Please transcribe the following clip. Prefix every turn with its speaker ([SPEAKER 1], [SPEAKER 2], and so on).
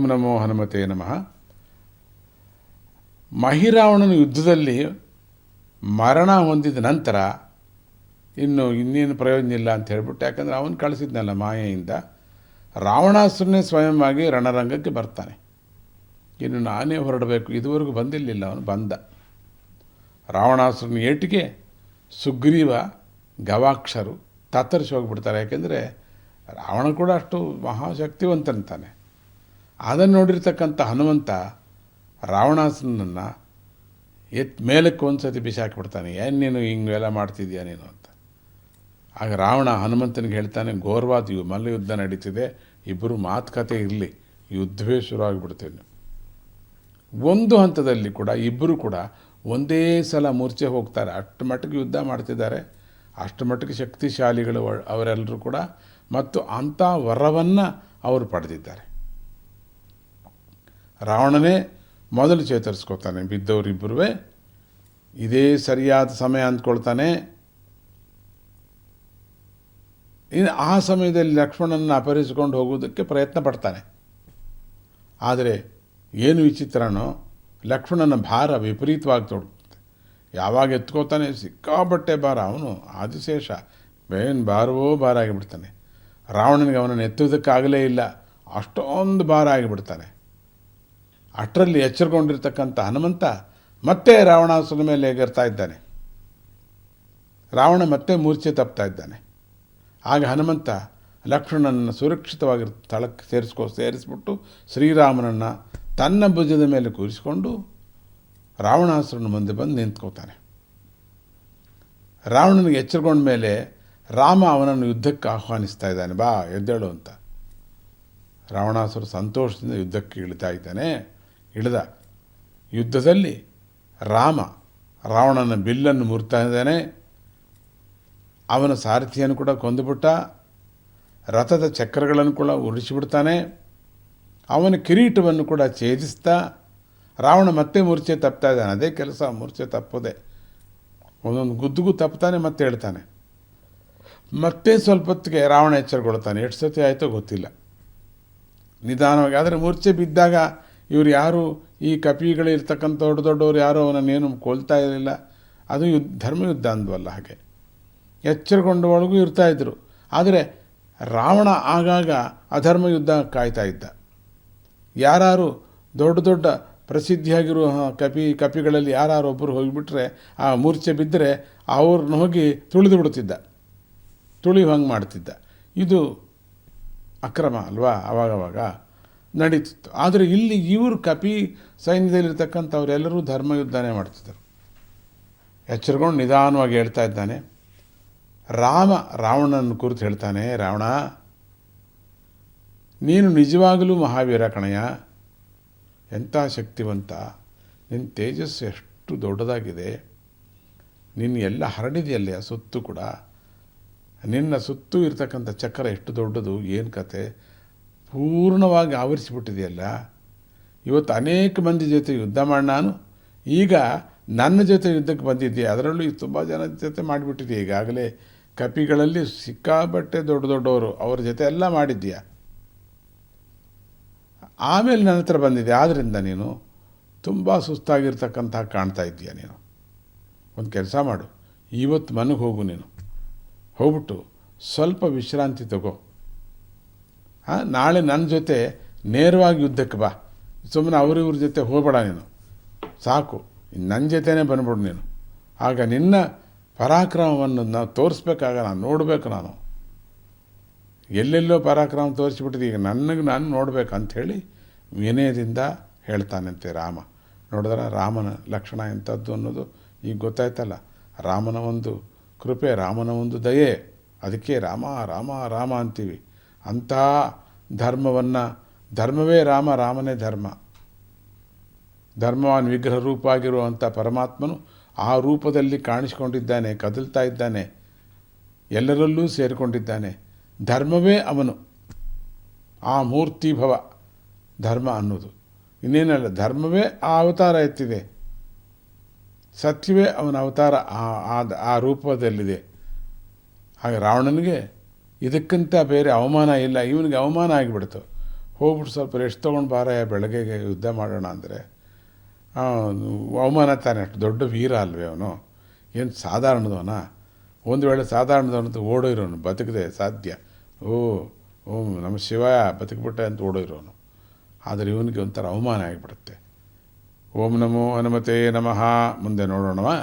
[SPEAKER 1] ಓಂ ನಮೋ ಹನುಮತೆ ನಮಃ. ಮಹಿರಾವಣನ ಯುದ್ಧದಲ್ಲಿ ಮರಣ ಹೊಂದಿದ ನಂತರ ಇನ್ನೇನು ಪ್ರಯೋಜನ ಇಲ್ಲ ಅಂತ ಹೇಳ್ಬಿಟ್ಟು, ಯಾಕಂದರೆ ಅವನು ಕಳಿಸಿದ್ನಲ್ಲ ಮಾಯೆಯಿಂದ, ರಾವಣಾಸುರನೇ ಸ್ವಯಂವಾಗಿ ರಣರಂಗಕ್ಕೆ ಬರ್ತಾನೆ. ಇನ್ನು ನಾನೇ ಹೊರಡಬೇಕು, ಇದುವರೆಗೂ ಬಂದಿರಲಿಲ್ಲ, ಅವನು ಬಂದ. ರಾವಣಾಸುರನ ಏಟಿಗೆ ಸುಗ್ರೀವ ಗವಾಕ್ಷರು ತತ್ತರಿಸಿ ಹೋಗಿಬಿಡ್ತಾರೆ. ಯಾಕೆಂದರೆ ರಾವಣ ಕೂಡ ಅಷ್ಟು ಮಹಾಶಕ್ತಿವಂತಂತಾನೆ. ಅದನ್ನು ನೋಡಿರ್ತಕ್ಕಂಥ ಹನುಮಂತ ರಾವಣಾಸುರನನ್ನು ಮೇಲಕ್ಕೆ ಒಂದು ಸತಿ ಬಿಸಾಕಿಬಿಡ್ತಾನೆ. ಏನು ನೀನು ಹಿಂಗೆಲ್ಲ ಮಾಡ್ತಿದ್ದೀಯ ನೀನು ಅಂತ. ಆಗ ರಾವಣ ಹನುಮಂತನಿಗೆ ಹೇಳ್ತಾನೆ, ಘೋರವಾದ ಮಲ್ಲಯುದ್ಧ ನಡೀತಿದೆ, ಇಬ್ಬರು ಮಾತುಕತೆ ಇರಲಿ, ಯುದ್ಧವೇ ಶುರು ಆಗಿಬಿಡ್ತೇನೆ. ಒಂದು ಹಂತದಲ್ಲಿ ಕೂಡ ಇಬ್ಬರು ಕೂಡ ಒಂದೇ ಸಲ ಮೂರ್ಛೆ ಹೋಗ್ತಾರೆ. ಅಷ್ಟು ಮಟ್ಟಿಗೆ ಯುದ್ಧ ಮಾಡ್ತಿದ್ದಾರೆ, ಅಷ್ಟು ಮಟ್ಟಿಗೆ ಶಕ್ತಿಶಾಲಿಗಳು ಅವರೆಲ್ಲರೂ ಕೂಡ, ಮತ್ತು ಅಂಥ ವರವನ್ನು ಅವರು ಪಡೆದಿದ್ದಾರೆ. ರಾವಣನೇ ಮೊದಲು ಚೇತರಿಸ್ಕೊತಾನೆ. ಬಿದ್ದವರಿಬ್ಬರೂ ಇದೇ ಸರಿಯಾದ ಸಮಯ ಅಂದ್ಕೊಳ್ತಾನೆ. ಇನ್ನು ಆ ಸಮಯದಲ್ಲಿ ಲಕ್ಷ್ಮಣನನ್ನು ಅಪಹರಿಸಿಕೊಂಡು ಹೋಗುವುದಕ್ಕೆ ಪ್ರಯತ್ನ ಪಡ್ತಾನೆ. ಆದರೆ ಏನು ವಿಚಿತ್ರನೋ, ಲಕ್ಷ್ಮಣನ ಭಾರ ವಿಪರೀತವಾಗಿ ತೊಡಗುತ್ತೆ. ಯಾವಾಗ ಎತ್ಕೋತಾನೆ ಸಿಕ್ಕಾಬಟ್ಟೆ ಭಾರ. ಅವನು ಆದಿಶೇಷ, ಏನು ಭಾರವೋ ಭಾರ ಆಗಿಬಿಡ್ತಾನೆ. ರಾವಣನಿಗೆ ಅವನನ್ನು ಎತ್ತುವುದಕ್ಕಾಗಲೇ ಇಲ್ಲ, ಅಷ್ಟೊಂದು ಭಾರ ಆಗಿಬಿಡ್ತಾನೆ. ಅಷ್ಟರಲ್ಲಿ ಎಚ್ಚರಗೊಂಡಿರ್ತಕ್ಕಂಥ ಹನುಮಂತ ಮತ್ತೆ ರಾವಣಾಸುರನ ಮೇಲೆ ಎಗರ್ತಾ ಇದ್ದಾನೆ. ರಾವಣ ಮತ್ತೆ ಮೂರ್ಛೆ ತಪ್ತಾ ಇದ್ದಾನೆ. ಆಗ ಹನುಮಂತ ಲಕ್ಷ್ಮಣನನ್ನು ಸುರಕ್ಷಿತವಾಗಿ ಸ್ಥಳಕ್ಕೆ ಸೇರಿಸ್ಬಿಟ್ಟು ಶ್ರೀರಾಮನನ್ನು ತನ್ನ ಭುಜದ ಮೇಲೆ ಕೂರಿಸಿಕೊಂಡು ರಾವಣಾಸುರನ ಮುಂದೆ ಬಂದು ನಿಂತ್ಕೋತಾನೆ. ರಾವಣನಿಗೆ ಎಚ್ಚರಗೊಂಡ ಮೇಲೆ ರಾಮ ಅವನನ್ನು ಯುದ್ಧಕ್ಕೆ ಆಹ್ವಾನಿಸ್ತಾ ಇದ್ದಾನೆ, ಬಾ ಎದ್ದೇಳು ಅಂತ. ರಾವಣಾಸುರ ಸಂತೋಷದಿಂದ ಯುದ್ಧಕ್ಕೆ ಇಳಿತಾ ಇದ್ದಾನೆ. ಇಳಿದ ಯುದ್ಧದಲ್ಲಿ ರಾವಣನ ಬಿಲ್ಲನ್ನು ಮುರಿತಾ ಇದ್ದಾನೆ. ಅವನ ಸಾರಥಿಯನ್ನು ಕೂಡ ಕೊಂದುಬಿಟ್ಟ. ರಥದ ಚಕ್ರಗಳನ್ನು ಕೂಡ ಉರುಳಿಸಿಬಿಡ್ತಾನೆ. ಅವನ ಕಿರೀಟವನ್ನು ಕೂಡ ಛೇದಿಸ್ತಾ ರಾವಣ ಮತ್ತೆ ಮೂರ್ಛೆ ತಪ್ತಾ ಇದ್ದಾನೆ. ಅದೇ ಕೆಲಸ, ಮೂರ್ಛೆ ತಪ್ಪದೆ ಒಂದೊಂದು ಗುದ್ದುಗೂ ತಪ್ತಾನೆ, ಮತ್ತೆ ಹೇಳ್ತಾನೆ. ಮತ್ತೆ ಸ್ವಲ್ಪ ಹೊತ್ತಿಗೆ ರಾವಣ ಎಚ್ಚರಗೊಳ್ತಾನೆ. ಎಷ್ಟು ಸತಿ ಆಯಿತೋ ಗೊತ್ತಿಲ್ಲ, ನಿಧಾನವಾಗಿ. ಆದರೆ ಮೂರ್ಛೆ ಬಿದ್ದಾಗ ಇವರು ಯಾರು, ಈ ಕಪಿಗಳಿರ್ತಕ್ಕಂಥ ದೊಡ್ಡ ದೊಡ್ಡವರು ಯಾರು ಅವನನ್ನೇನು ಕೊಲ್ತಾ ಇರಲಿಲ್ಲ. ಅದು ಧರ್ಮಯುದ್ಧ ಅಂದ್ವಲ್ಲ, ಹಾಗೆ ಎಚ್ಚರಗೊಂಡವಳಿಗೂ ಇರ್ತಾಯಿದ್ರು. ಆದರೆ ರಾವಣ ಆಗಾಗ ಅಧರ್ಮ ಯುದ್ಧ ಕಾಯ್ತಾ ಇದ್ದ. ಯಾರು ದೊಡ್ಡ ದೊಡ್ಡ ಪ್ರಸಿದ್ಧಿಯಾಗಿರುವ ಕಪಿಗಳಲ್ಲಿ ಯಾರು ಒಬ್ಬರು ಹೋಗಿಬಿಟ್ರೆ, ಆ ಮೂರ್ಛೆ ಬಿದ್ದರೆ ಅವ್ರನ್ನ ಹೋಗಿ ತುಳಿದು ಬಿಡ್ತಿದ್ದ, ತುಳಿಯುವಂಗೆ ಮಾಡ್ತಿದ್ದ. ಇದು ಅಕ್ರಮ ಅಲ್ವಾ, ಆವಾಗವಾಗ ನಡೀತಿತ್ತು. ಆದರೆ ಇಲ್ಲಿ ಇವರು ಕಪಿ ಸೈನ್ಯದಲ್ಲಿರ್ತಕ್ಕಂಥವರೆಲ್ಲರೂ ಧರ್ಮಯುದ್ಧನೇ ಮಾಡ್ತಿದ್ದರು. ಎಚ್ಚರಗೊಂಡು ನಿಧಾನವಾಗಿ ಹೇಳ್ತಾ ಇದ್ದಾನೆ. ರಾವಣನ ಕುರಿತು ಹೇಳ್ತಾನೆ, ರಾವಣ, ನೀನು ನಿಜವಾಗಲೂ ಮಹಾವೀರ ಕಣಯ್ಯ, ಎಂಥ ಶಕ್ತಿವಂತ, ನಿನ್ನ ತೇಜಸ್ಸು ಎಷ್ಟು ದೊಡ್ಡದಾಗಿದೆ, ನಿನ್ನ ಎಲ್ಲ ಹರಡಿದೆಯಲ್ಲ ಸುತ್ತು ಕೂಡ, ನಿನ್ನ ಸುತ್ತೂ ಇರ್ತಕ್ಕಂಥ ಚಕ್ರ ಎಷ್ಟು ದೊಡ್ಡದು, ಏನು ಕತೆ, ಪೂರ್ಣವಾಗಿ ಆವರಿಸಿಬಿಟ್ಟಿದೆಯಲ್ಲ. ಇವತ್ತು ಅನೇಕ ಮಂದಿ ಜೊತೆ ಯುದ್ಧ ಮಾಡಿ ನಾನು, ಈಗ ನನ್ನ ಜೊತೆ ಯುದ್ಧಕ್ಕೆ ಬಂದಿದ್ದೆ, ಅದರಲ್ಲೂ ತುಂಬ ಜನ ಜೊತೆ ಮಾಡಿಬಿಟ್ಟಿದೆ. ಈಗಾಗಲೇ ಕಪಿಗಳಲ್ಲಿ ಸಿಕ್ಕಾಬಟ್ಟೆ ದೊಡ್ಡ ದೊಡ್ಡವರು, ಅವ್ರ ಜೊತೆ ಎಲ್ಲ ಮಾಡಿದ್ದೀಯ. ಆಮೇಲೆ ನನ್ನ ಹತ್ರ ಬಂದಿದೆ. ಆದ್ದರಿಂದ ನೀನು ತುಂಬ ಸುಸ್ತಾಗಿರ್ತಕ್ಕಂಥ ಕಾಣ್ತಾ ಇದ್ದೀಯ. ನೀನು ಒಂದು ಕೆಲಸ ಮಾಡು, ಇವತ್ತು ಮನೆಗೆ ಹೋಗು. ನೀನು ಹೋಗ್ಬಿಟ್ಟು ಸ್ವಲ್ಪ ವಿಶ್ರಾಂತಿ ತಗೋ. ನಾಳೆ ನನ್ನ ಜೊತೆ ನೇರವಾಗಿ ಯುದ್ಧಕ್ಕೆ ಬಾ. ಸುಮ್ಮನೆ ಅವ್ರಿವ್ರ ಜೊತೆ ಹೋಗಬೇಡ ನೀನು, ಸಾಕು ನನ್ನ ಜೊತೆನೇ ಬಂದ್ಬಿಡು ನೀನು. ಆಗ ನಿನ್ನ ಪರಾಕ್ರಮವನ್ನು ನಾವು ತೋರಿಸ್ಬೇಕಾಗ ನಾನು ನೋಡಬೇಕು. ನಾನು ಎಲ್ಲೆಲ್ಲೋ ಪರಾಕ್ರಮ ತೋರಿಸಿಬಿಟ್ಟಿದೆ, ಈಗ ನಾನು ನೋಡಬೇಕು ಅಂಥೇಳಿ ವಿನಯದಿಂದ ಹೇಳ್ತಾನಂತೆ ರಾಮ. ನೋಡಿದ್ರೆ ರಾಮನ ಲಕ್ಷಣ ಎಂಥದ್ದು ಅನ್ನೋದು ಈಗ ಗೊತ್ತಾಯ್ತಲ್ಲ. ರಾಮನ ಒಂದು ಕೃಪೆ, ರಾಮನ ಒಂದು ದಯೆ, ಅದಕ್ಕೆ ರಾಮ ರಾಮ ರಾಮ ಅಂತೀವಿ. ಅಂಥ ಧರ್ಮವೇ ರಾಮ, ರಾಮನೇ ಧರ್ಮ. ಧರ್ಮವಾನ್ ವಿಗ್ರಹ ರೂಪ ಆಗಿರುವಂಥ ಪರಮಾತ್ಮನು ಆ ರೂಪದಲ್ಲಿ ಕಾಣಿಸ್ಕೊಂಡಿದ್ದಾನೆ, ಕದಲ್ತಾ ಇದ್ದಾನೆ, ಎಲ್ಲರಲ್ಲೂ ಸೇರಿಕೊಂಡಿದ್ದಾನೆ. ಧರ್ಮವೇ ಅವನು, ಆ ಮೂರ್ತಿಭವ ಧರ್ಮ ಅನ್ನೋದು. ಇನ್ನೇನಲ್ಲ, ಧರ್ಮವೇ ಆ ಅವತಾರ ಎತ್ತಿದೆ, ಸತ್ಯವೇ ಅವನ ಅವತಾರ ಆ ರೂಪದಲ್ಲಿದೆ. ಹಾಗೆ ರಾವಣನಿಗೆ ಇದಕ್ಕಿಂತ ಬೇರೆ ಅವಮಾನ ಇಲ್ಲ. ಇವನಿಗೆ ಅವಮಾನ ಆಗಿಬಿಡ್ತು. ಹೋಗ್ಬಿಟ್ಟು ಸ್ವಲ್ಪ ರೆಸ್ಟ್ ತೊಗೊಂಡು ಬಾರಯ್ಯ, ಬೆಳಗ್ಗೆಗೆ ಯುದ್ಧ ಮಾಡೋಣ ಅಂದರೆ ಅವಮಾನ ತಾನೆ. ಅಷ್ಟು ದೊಡ್ಡ ವೀರ ಅಲ್ವೇ ಅವನು, ಏನು ಸಾಧಾರಣದವನ? ಒಂದು ವೇಳೆ ಸಾಧಾರಣದವನಂತ ಓಡೋಯಿರೋನು, ಬದುಕದೆ ಸಾಧ್ಯ. ಓಂ ನಮ್ಮ ಶಿವಾಯ ಬದುಕಿಬಿಟ್ಟೆ ಅಂತ ಓಡೋಯಿರೋನು. ಆದರೆ ಇವನಿಗೆ ಒಂಥರ ಅವಮಾನ ಆಗಿಬಿಡುತ್ತೆ. ಓಂ ನಮೋ ಹನುಮತೆ ನಮಃ. ಮುಂದೆ ನೋಡೋಣವಾ.